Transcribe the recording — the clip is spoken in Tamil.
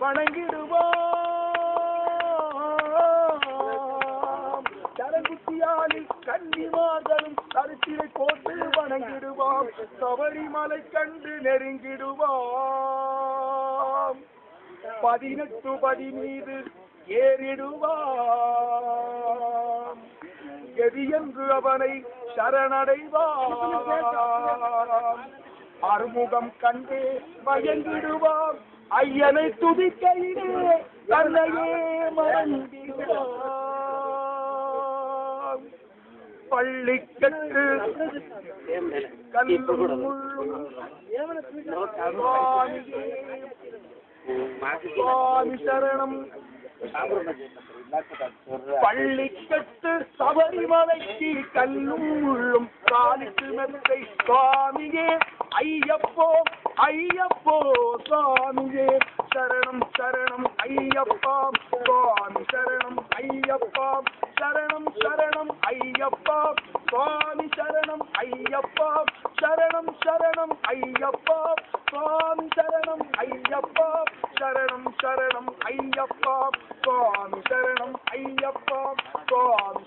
வணங்கிடுவோம். கரங்குத்தியாலில் கன்னிமார்களும் கருத்திரை போட்டு வணங்கிடுவோம். சபரிமலை கண்டு நெருங்கிடுவோம். 18 படி மீது ஏறிடுவாம். எதி என்று அவனை சரணடைவாம். அறுமுகம் கண்டே மயங்கிடுவாம். ஐயனை துதிக்கையிலே தன்னையே மறந்திடுவாம். பள்ளிக்கட்டு கல்லும் முள்ளும் சுவாமி சரணம். பள்ளிக்கட்டு சபரிமலைக்கு கல்லும் முள்ளும் காலிட்டு மெத்தை சுவாமியே ஐயப்போ ஐயப்போ சுவாமியே சரணம் சரணம் ஐயப்பா சுவாமி சரணம் ஐயப்பா சரணம் சரணம் ஐயப்பா சுவாமி சரணம் ஐயப்பா சரணம் சரணம் ஐயப்பா சுவாமி சரணம் ஐயப்பா சரணம் சரணம் ஐயப்பா சுவாமி சரணம் ஐயப்பா சுவாமி